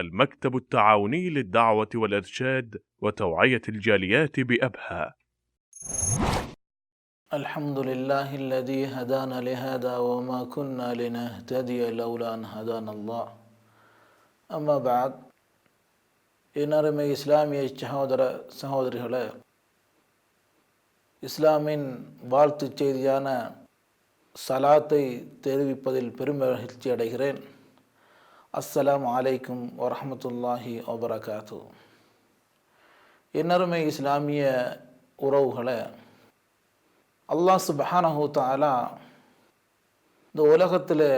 المكتب التعاوني للدعوة والإرشاد وتوعية الجاليات بأبها. الحمد لله الذي هدانا لهذا وما كنا لنهتدي لولا أن هدانا الله. أما بعد, இன்னருமை இஸ்லாமிய சகோதரிகளே, இஸ்லாமின் வாழ்த்து செய்தியான சலாத்தை தெரிவிப்பதில் பெரும் மகிழ்ச்சி அடைகிறேன். அஸ்ஸலாமு அலைக்கும் வரஹ்மத்துல்லாஹி வபரகாத்து. இன்னருமை இஸ்லாமிய உறவுகளே, அல்லாஹ் சுப்ஹானஹு தஆலா இந்த உலகத்தில்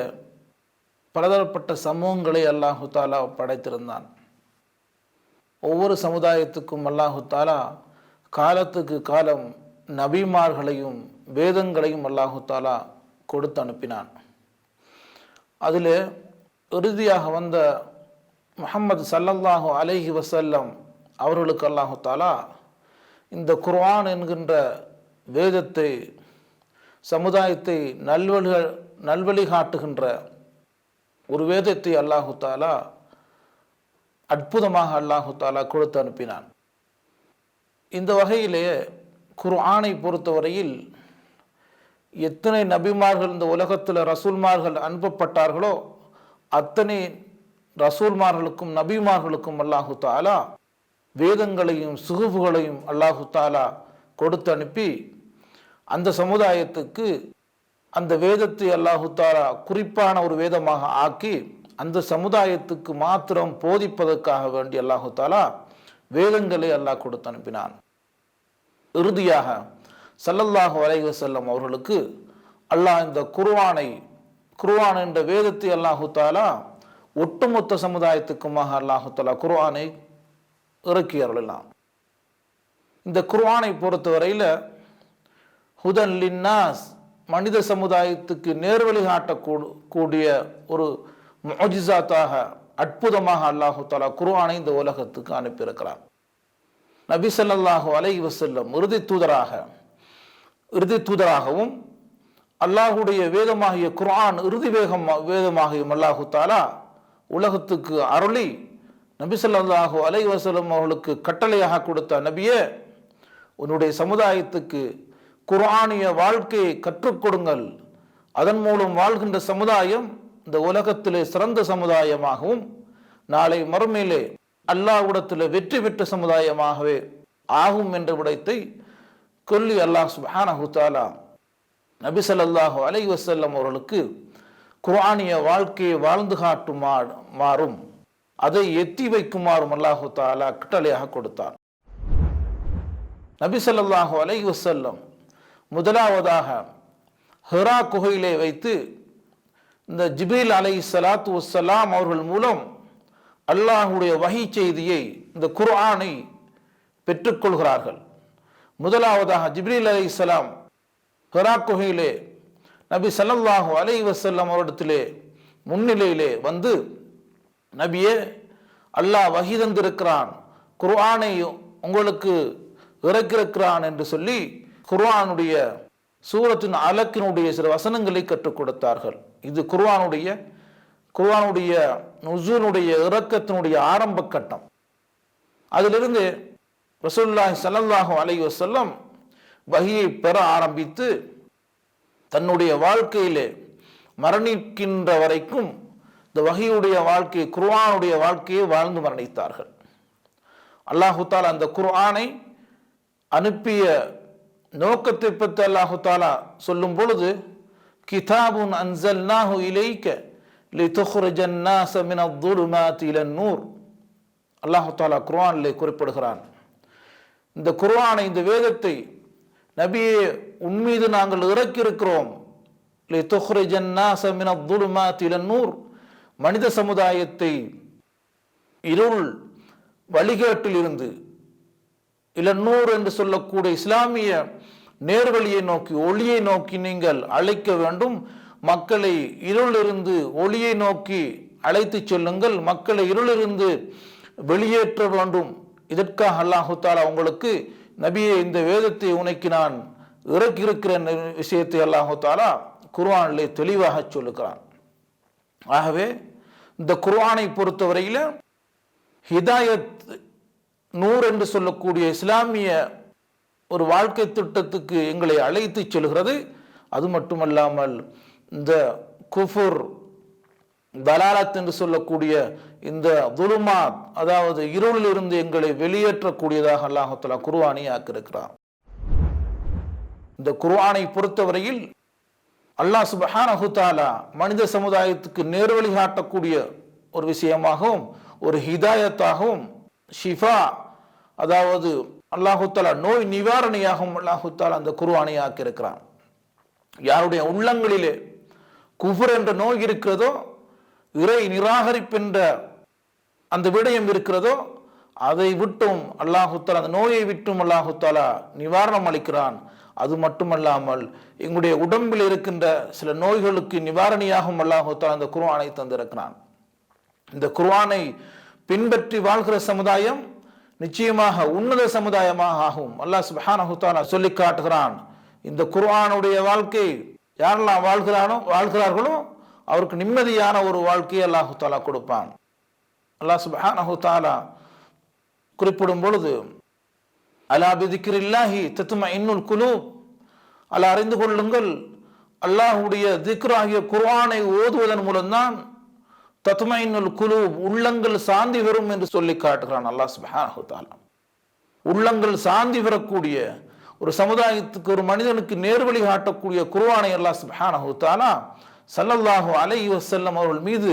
பலதரப்பட்ட சமூகங்களை அல்லாஹு தாலா படைத்திருந்தான். ஒவ்வொரு சமுதாயத்துக்கும் அல்லாஹு தாலா காலத்துக்கு காலம் நபிமார்களையும் வேதங்களையும் அல்லாஹு தாலா கொடுத்து அனுப்பினான். அதில் இறுதியாக வந்த முஹம்மது ஸல்லல்லாஹு அலைஹி வஸல்லம் அவர்களுக்கு அல்லாஹு தாலா இந்த குர்ஆன் என்கின்ற வேதத்தை, சமுதாயத்தை நல்வழி காட்டுகின்ற ஒரு வேதத்தை அல்லாஹு தாலா அற்புதமாக அல்லாஹு தாலா கொடுத்து அனுப்பினான். இந்த வகையிலே குர்ஆனை பொறுத்தவரையில் எத்தனை நபிமார்கள் இந்த உலகத்தில் ரசூல்மார்கள் அனுப்பப்பட்டார்களோ அத்தனை ரசூல்மார்களுக்கும் நபிமார்களுக்கும் அல்லாஹு தாலா வேதங்களையும் சுகுஃபுகளையும் அல்லாஹு தாலா கொடுத்து அனுப்பி அந்த சமுதாயத்துக்கு அந்த வேதத்தை அல்லாஹு தாலா குறிப்பான ஒரு வேதமாக ஆக்கி அந்த சமுதாயத்துக்கு மாத்திரம் போதிப்பதற்காக வேண்டி அல்லாஹு தாலா வேதங்களை அல்லாஹ் கொடுத்து அனுப்பினான். இறுதியாக ஸல்லல்லாஹு அலைஹி வஸல்லம் அவர்களுக்கு அல்லாஹ் இந்த குர்ஆன் என்ற வேதத்தை அல்லாஹு தாலா ஒட்டுமொத்த சமுதாயத்துக்குமாக அல்லாஹு தாலா குர்ஆனை இறக்கி அருளலாம். இந்த குர்ஆனை பொறுத்தவரையில் ஹுதன் லின்னாஸ், மனித சமுதாயத்துக்கு நேர்வழி காட்டக்கூடிய ஒரு முஅஜிஸாத்தாக அற்புதமாக அல்லாஹு தஆலா குர்ஆனை இந்த உலகத்துக்கு அனுப்பியிருக்கிறார். நபி ஸல்லல்லாஹு அலைஹி வஸல்லம் இறுதி தூதராகவும் அல்லாஹுடைய வேதமாகிய குர்ஆன் இறுதி வேதமாகியும் அல்லாஹு தஆலா உலகத்துக்கு அருளி நபி ஸல்லல்லாஹு அலைஹி வஸல்லம் அவர்களுக்கு கட்டளையாக கொடுத்த நபியே, உன்னுடைய சமுதாயத்துக்கு குர்ஆனிய வாழ்க்கையை கற்றுக் கொடுங்கள். அதன் மூலம் வாழ்கின்ற சமுதாயம் இந்த உலகத்திலே சிறந்த சமுதாயமாகவும் நாளை மறுமையிலே அல்லாஹ்விடத்தில் வெற்றி பெற்ற சமுதாயமாகவே ஆகும் என்ற விடயத்தை சொல்லி அல்லாஹ் சுப்ஹானஹு தஆலா நபி ஸல்லல்லாஹு அலைஹி வஸல்லம் அவர்களுக்கு குர்ஆனிய வாழ்க்கையை வாழ்ந்து காட்டுமாறும் அதை எத்தி வைக்குமாறும் அல்லாஹு தஆலா கட்டளையாக கொடுத்தார். நபி ஸல்லல்லாஹு அலைஹி வஸல்லம் முதலாவதாக ஹிரா குகையிலே வைத்து இந்த ஜிப்ரீல் அலைஹிஸ்ஸலாத்து வஸ்ஸலாம் அவர்கள் மூலம் அல்லாஹுடைய வஹி செய்தியை, இந்த குர்ஆனை பெற்றுக்கொள்கிறார்கள். முதலாவதாக ஜிப்ரீல் அலைஹிஸ்ஸலாம் ஹிரா குகையிலே நபி ஸல்லல்லாஹு அலைஹி வஸல்லம் அவரிடத்திலே முன்னிலையிலே வந்து, நபியே, அல்லாஹ் வஹி தந்திருக்கிறான், குர்ஆனை உங்களுக்கு இறக்கிருக்கிறான் என்று சொல்லி குர்ஆனுடைய சூரத்தின் அலக்கினுடைய சில வசனங்களை கற்றுக் கொடுத்தார்கள். இது குர்ஆனுடைய நுஸூலுடைய இறக்கத்தினுடைய ஆரம்ப கட்டம். அதிலிருந்து ரசூலுல்லாஹி ஸல்லல்லாஹு அலைஹி வஸல்லம் வஹியை பெற ஆரம்பித்து தன்னுடைய வாழ்க்கையிலே மரணிக்கின்ற வரைக்கும் இந்த வஹியுடைய வாழ்க்கையை, குர்ஆனுடைய வாழ்க்கையை வாழ்ந்து மரணித்தார்கள். அல்லாஹு தஆலா அந்த குர்ஆனை அனுப்பிய நோக்கத்தை பற்றி அல்லாஹு தஆலா சொல்லும் பொழுது, கிதாபுன் அன்ஸல்னாஹு இலைக லிதுக்ரிஜன் நாஸ மினல்-ظுலுமாத்தி இலன்-நூர். அல்லாஹு தஆலா குர்ஆனிலே குறிப்பிடுகிறான், இந்த குர்ஆனை, இந்த வேதத்தை நபியே உன்மீது நாங்கள் இறக்கி இருக்கிறோம். லிதுக்ரிஜன் நாஸ மினல்-ظுலுமாத்தி இலன்-நூர், மனித சமுதாயத்தை இருள் வழிகேட்டில் இருந்து இலன்-நூர் என்று சொல்லக்கூடிய இஸ்லாமிய நேர்வழியை நோக்கி, ஒளியை நோக்கி நீங்கள் அழைக்க வேண்டும். மக்களை இருளிலிருந்து ஒளியை நோக்கி அழைத்து செல்லுங்கள், மக்களை இருளிலிருந்து வெளியேற்ற வேண்டும். இதற்காக அல்லாஹு தஆலா உங்களுக்கு நபியே இந்த வேதத்தை உனக்கு நான் இறக்கியிருக்கிற விஷயத்தை அல்லாஹு தஆலா குர்ஆனிலே தெளிவாக சொல்லுகிறான். ஆகவே இந்த குர்ஆனை பொறுத்தவரையில் ஹிதாயத் நூர் என்று சொல்லக்கூடிய இஸ்லாமிய ஒரு வாழ்க்கை திட்டத்துக்கு எங்களை அழைத்து செல்கிறது. அது மட்டுமல்லாமல் இந்த குஃபுர் தலாலத் என்று சொல்லக்கூடிய இந்த துலுமாத், அதாவது இருளில் இருந்து எங்களை வெளியேற்றக்கூடியதாக அல்லாஹ் தஆலா குர்ஆனை ஆக்கியிருக்கிறார். இந்த குர்ஆனை பொறுத்தவரையில் அல்லாஹ் சுப்ஹானஹு தஆலா மனித சமுதாயத்துக்கு நேர்வழி காட்டக்கூடிய ஒரு விஷயமாகவும் ஒரு ஹிதாயத்தாகவும், ஷிஃபா அதாவது அல்லாஹு தஆலா நோய் நிவாரணியாகவும் அல்லாஹு தஆலா அந்த குர்ஆனை ஆக்கியிருக்கிறான். யாருடைய உள்ளங்களிலே குஃபர் என்ற நோய் இருக்கிறதோ, இறை நிராகரிப்பு என்ற அந்த விடயம் இருக்கிறதோ, அதை விட்டும் அல்லாஹு தஆலா, அந்த நோயை விட்டும் அல்லாஹு தஆலா நிவாரணம் அளிக்கிறான். அது மட்டுமல்லாமல் எங்களுடைய உடம்பில் இருக்கின்ற சில நோய்களுக்கு நிவாரணியாகவும் அல்லாஹு தஆலா அந்த குர்ஆனை தந்திருக்கிறான். இந்த குர்ஆனை பின்பற்றி வாழ்கிற சமுதாயம் நிச்சயமாக உன்னத சமுதாயமாக ஆகும். அல்லாஹ் சுப்ஹானஹு தஆலா சொல்லி காட்டுகிறான். இந்த குர்ஆனுடைய வாழ்க்கை யாரெல்லாம் வாழ்கிறார்களோ அவருக்கு நிம்மதியான ஒரு வாழ்க்கையை அல்லாஹு தஆலா கொடுப்பான். அல்லாஹ் சுப்ஹானஹு தஆலா குறிப்பிடும் பொழுது, அலா பிதிக்ரில்லாஹி தத்மஇன்னுல் குலூப், அல்லாஹ் அறிந்து கொள்ளுங்கள், அல்லாஹ்வுடைய திக்ராகிய குர்ஆனை ஓதுவதன் மூலம்தான் தத்மஇன்னுல் குலூப், உள்ளங்கள் சாந்தி பெறும் என்று சொல்லி காட்டுகிறான் அல்லாஹ் சுப்ஹானஹு தஆலா. உள்ளங்கள் சாந்தி பெறக்கூடிய ஒரு சமுதாயத்துக்கு, ஒரு மனிதனுக்கு நேர்வழி காட்டக்கூடிய குர்ஆனை அல்லாஹ் சுப்ஹானஹு தஆலா ஸல்லல்லாஹு அலைஹி வஸல்லம் அவர்கள் மீது,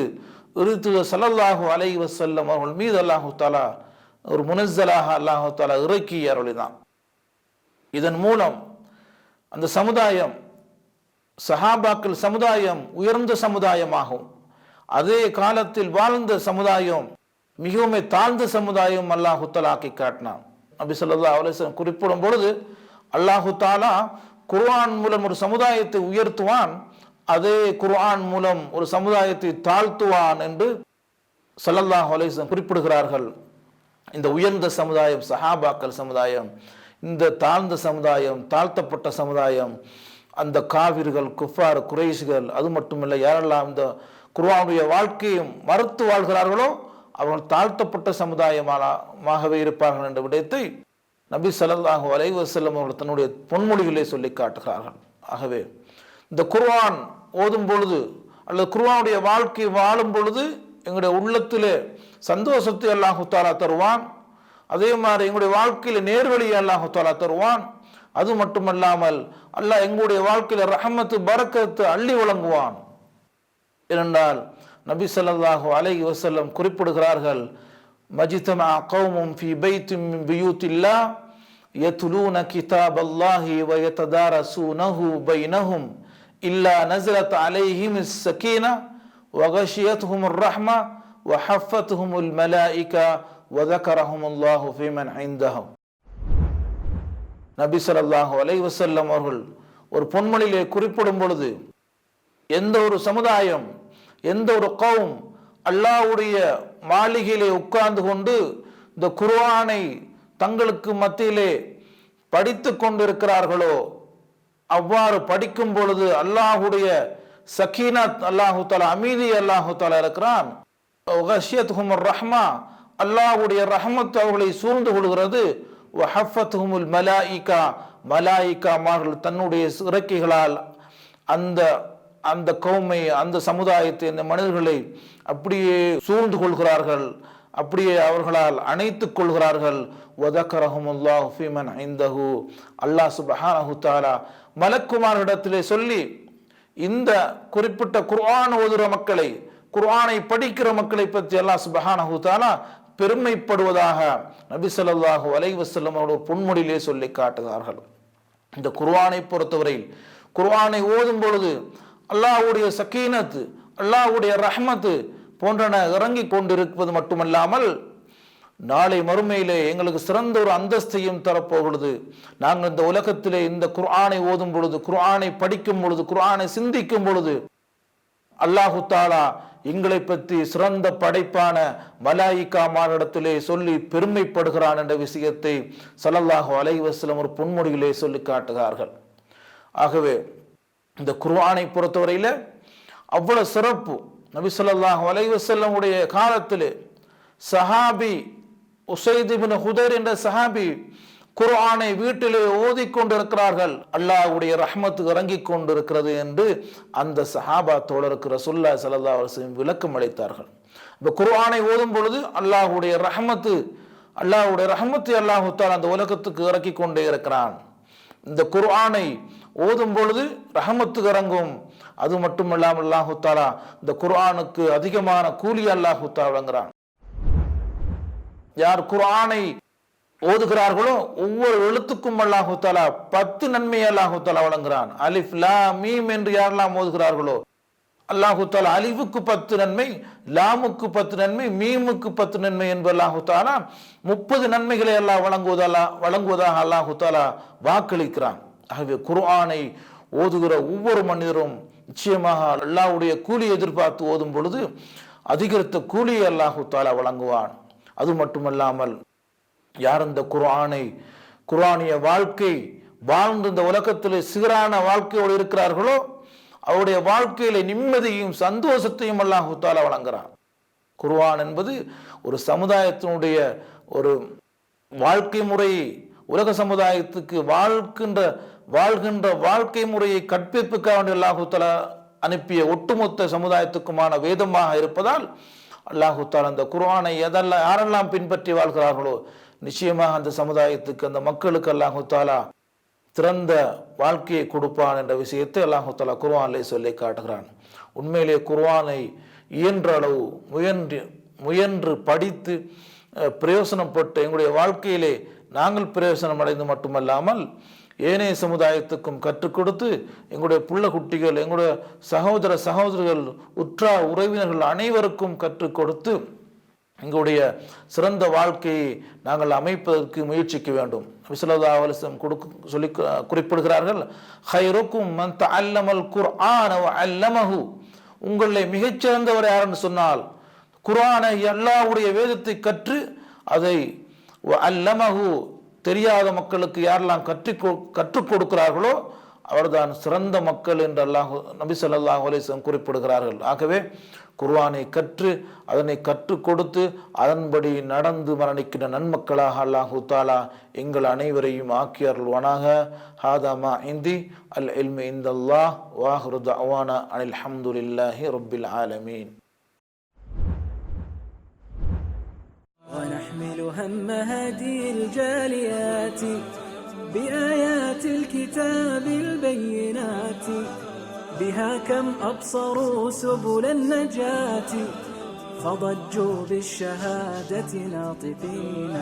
ஸல்லல்லாஹு அலைஹி வஸல்லம் அவர்கள் மீது அல்லாஹு தஆலா ஒரு முனஸ்ஸலாக அல்லாஹு தஆலா இறக்கி அருளினான். இதன் மூலம் அந்த சமுதாயம், சஹாபாக்கள் சமுதாயம் உயர்ந்த சமுதாயமாகும். அதே காலத்தில் வாழ்ந்த சமுதாயம் மிகவும் தாழ்ந்த சமுதாயம் அல்லாஹு தஆலா ஆக்கி காட்டினான். நபி ஸல்லல்லாஹு அலைஹி வஸல்லம் குறிப்பிடும் பொழுது, அல்லாஹு தஆலா குர்ஆன் மூலம் ஒரு சமுதாயத்தை உயர்த்துவான், அதே குர்ஆன் மூலம் ஒரு சமுதாயத்தை தாழ்த்துவான் என்று ஸல்லல்லாஹு அலைஹி வஸல்லம் குறிப்பிடுகிறார்கள். இந்த உயர்ந்த சமுதாயம் சஹாபாக்கள் சமுதாயம், இந்த தாழ்ந்த சமுதாயம், தாழ்த்தப்பட்ட சமுதாயம், அந்த காவிர்கள், குஃபார், குறைஷிகள், அது மட்டுமல்ல யாரெல்லாம் இந்த குர்ஆனுடைய வாழ்க்கையும் மறுத்து வாழ்கிறார்களோ அவர்கள் தாழ்த்தப்பட்ட சமுதாயமாகவே இருப்பார்கள் என்ற விடயத்தை நபி ஸல்லல்லாஹு அலைஹி வஸல்லம் அவர்கள் தன்னுடைய பொன்மொழிகளே சொல்லி காட்டுகிறார்கள். ஆகவே இந்த குர்ஆன் ஓதும் பொழுது அல்லது குர்ஆனுடைய வாழ்க்கை வாழும் பொழுது எங்களுடைய உள்ளத்திலே சந்தோஷத்தை அல்லாஹு தஆலா தருவான். அதே மாதிரி எங்களுடைய வாழ்க்கையில நேர்வழியை அல்லாஹு தஆலா தருவான். அது மட்டுமல்லாமல் அல்லாஹ் எங்களுடைய வாழ்க்கையில ரஹமத்து பரக்கத்து அள்ளி வழங்குவான். ஏனென்றால் நபி ஸல்லல்லாஹு அலைஹி வஸல்லம் குறிப்பிடுகிறார்கள், மஜ்தமா கௌமும் ஃபீ பைத்தின் மின் பியூத்தில்லாஹ் யத்லூன கிதாபல்லாஹி வ யததாரஸூனஹு பைனஹும் இல்லா நஸலத் அலைஹிமிஸ் ஸகீனா வ கஷியத்துஹுமுர் ரஹ்மா வ ஹஃபத்துஹுமுல் மலாயிகா வ ذكرஹுமுல்லாஹு ஃபீமன் இன்தஹு. நபி ஸல்லல்லாஹு அலைஹி வஸல்லம் அவர்கள் ஒரு பொன்மொழியிலே குறிப்பிடும் பொழுது, எந்த ஒரு சமுதாயம், எந்த ஒரு கௌம் அல்லாஹ்வுடைய மாளிகையிலே உட்கார்ந்து கொண்டு இந்த குர்ஆனை தங்களுக்கு மத்தியிலே படித்து கொண்டிருக்கிறார்களோ, அவ்வாறு படிக்கும் பொழுது அல்லாஹ்வுடைய சகீனத், அல்லாஹு தஆலா அமைதி அல்லாஹு தஆலா இருக்கிறான். கஷியத்துஹுமுர் ரஹ்மா, அல்லாஹ்வுடைய ரஹ்மத் அவர்களை சூழ்ந்து கொள்கிறது. வஹஃபத்துஹுமுல் மலாயிகா, மலாயிகாமார்கள் தன்னுடைய இறக்கைகளால் அந்த அந்த கௌமை, அந்த சமுதாயத்தை, அந்த மனிதர்களை அப்படியே சூழ்ந்து கொள்கிறார்கள், அப்படியே அவர்களால் அணைத்துக் கொள்கிறார்கள். வதக்கரஹுமுல்லாஹு ஃபீமன் இன்தஹு, அல்லாஹ் சுப்ஹானஹு தஆலா மலக்குமாரிடத்திலே சொல்லி இந்த குறிப்பிட்ட குர்ஆன் ஓதுகிற மக்களை, குர்ஆனை படிக்கிற மக்களை பற்றி அல்லாஹ் சுப்ஹானஹு தஆலா பெருமைப்படுவதாக நபி ஸல்லல்லாஹு அலைஹி வஸல்லம் அவர்கள் பொன்மொழியிலே சொல்லி காட்டுகிறார்கள். இந்த குர்ஆனை பொறுத்தவரையில் குர்ஆனை ஓதும் பொழுது அல்லாஹ்வுடைய சகீனத், அல்லாஹ்வுடைய ரஹ்மத் போன்றன இறங்கி கொண்டிருப்பது மட்டுமல்லாமல் நாளை மறுமையிலே எங்களுக்கு சிறந்த ஒரு அந்தஸ்தையும் தரப்போகிறது. நாங்கள் இந்த உலகத்திலே இந்த குர்ஆனை ஓதும் பொழுது, குர்ஆனை படிக்கும் பொழுது, குர்ஆனை சிந்திக்கும் பொழுது அல்லாஹு தஆலா எங்களை பற்றி சிறந்த படைப்பான மலாயிகாமாரிடத்திலே சொல்லி பெருமைப்படுகிறான் என்ற விஷயத்தை ஸல்லல்லாஹு அலைஹி வஸல்லம் ஒரு பொன்மொழியிலே சொல்லி காட்டுகிறார்கள். ஆகவே இந்த குர்ஆனை பொறுத்தவரையில் அவ்வளவு சிறப்பு. நபி ஸல்லல்லாஹு அலைஹி வஸல்லம் உடைய காலத்திலே சஹாபி உசைத் இப்னு ஹுதைர் என்ற சஹாபி குர்ஆனை வீட்டிலே ஓதிக்கொண்டிருக்கிறார்கள், அல்லாஹ்வுடைய ரஹ்மத்து இறங்கிக் கொண்டிருக்கிறது என்று அந்த சஹாபா தோழருக்கு ரசூலுல்லாஹி ஸல்லல்லாஹு அலைஹி வஸல்லம் விளக்கம் அளித்தார்கள். இப்போ குர்ஆனை ஓதும் பொழுது அல்லாஹ்வுடைய ரஹ்மத்தை அல்லாஹு தஆலா அந்த உலகத்துக்கு இறக்கி கொண்டே இருக்கிறான். இந்த குர்ஆனை ஓதும் பொழுது ரஹமத்து இறங்கும். அது மட்டுமல்லாமல் அல்லாஹு தஆலா இந்த குர்ஆனுக்கு அதிகமான கூலி அல்லாஹு தஆலா வழங்குகிறான். யார் குர்ஆனை ஓதுகிறார்களோ ஒவ்வொரு எழுத்துக்கும் அல்லாஹு தஆலா 10 நன்மையை அல்லாஹு தஆலா வழங்குகிறான். அலிஃப் லாம் மீம் என்று யாரெல்லாம் ஓதுகிறார்களோ அல்லாஹு தஆலா அலிஃபுக்கு 10 நன்மை, லாமுக்கு 10 நன்மை, மீமுக்கு 10 நன்மை என்று அல்லாஹு தஆலா 30 நன்மைகளை அல்லாஹ் வழங்குவதாக அல்லாஹு தஆலா வாக்களிக்கிறான். ஆகவே குர்ஆனை ஓதுகிற ஒவ்வொரு மனிதரும் நிச்சயமாக அல்லாஹ்வுடைய கூலி எதிர்பார்த்து ஓதும் பொழுது அதிகரித்த கூலியை அல்லாஹு தஆலா வழங்குவான். அது மட்டுமல்லாமல் யார் இந்த குர்ஆனிய வாழ்க்கை வாழ்ந்து இந்த உலகத்திலே சிகரான வாழ்க்கையோடு இருக்கிறார்களோ அவருடைய வாழ்க்கையில நிம்மதியும் சந்தோஷத்தையும் அல்லாஹு தஆலா வழங்குகிறான். குர்ஆன் என்பது ஒரு சமுதாயத்தினுடைய ஒரு வாழ்க்கை முறையை, உலக சமுதாயத்துக்கு வாழ்கின்ற வாழ்க்கை முறையை கற்பிப்புக்காக அல்லாஹு தஆலா அனுப்பிய ஒட்டுமொத்த சமுதாயத்துக்குமான வேதமாக இருப்பதால் அல்லாஹு தஆலா அந்த குர்ஆனை யாரெல்லாம் பின்பற்றி வாழ்கிறார்களோ நிச்சயமாக அந்த சமுதாயத்துக்கு, அந்த மக்களுக்கு அல்லாஹு தஆலா திறந்த வாழ்க்கையை கொடுப்பான் என்ற விஷயத்தை அல்லாஹு தஆலா குர்ஆனிலே சொல்லி காட்டுகிறான். உண்மையிலே குர்ஆனை இயன்ற அளவு முயன்று படித்து பிரயோசனப்பட்டு எங்களுடைய வாழ்க்கையிலே நாங்கள் பிரயோசனம் அடைந்து மட்டுமல்லாமல் ஏனைய சமுதாயத்துக்கும் கற்றுக் கொடுத்து எங்களுடைய புள்ள குட்டிகள், எங்களுடைய சகோதரர்கள், உற்றார் உறவினர்கள் அனைவருக்கும் கற்றுக் கொடுத்து எங்களுடைய சிறந்த வாழ்க்கையை நாங்கள் அமைப்பதற்கு முயற்சிக்க வேண்டும். ஸல்லல்லாஹு அலைஹி வஸல்லம் சொல்லி குறிப்பிடுகிறார்கள், ஹைருக்கும் மன் தஅல்லமல் குர்ஆன வ அல்லமஹு. உங்களை மிகச்சிறந்தவர் யாருன்னு சொன்னால் குர்ஆனை, அல்லாஹ்வுடைய வேதத்தை கற்று அதை வ அல்லமஹு தெரியாத மக்களுக்கு யாரெல்லாம் கற்றுக் கொடுக்கிறார்களோ அவர்தான் சிறந்த மக்கள் என்று நபி ஸல்லல்லாஹு அலைஹி வஸல்லம் குறிப்பிடுகிறார்கள். ஆகவே குர்ஆனை கற்று அதனை கற்றுக் கொடுத்து அதன்படி நடந்து மரணிக்கின்ற நன்மக்களாக அல்லாஹு தஆலா எங்கள் அனைவரையும் ஆக்கி அருள்வானாக. ஹாதா மா இந்தி அல் இல்மு இந்தல்லாஹ் வ ஆஹிரு தஅவானா அனில் ஹம்துலில்லாஹி ரப்பில் ஆலமீன். ونحمل هم هدي الجاليات بآيات الكتاب البينات بها كم أبصروا سبل النجاة فضجوا بالشهادة ناطقين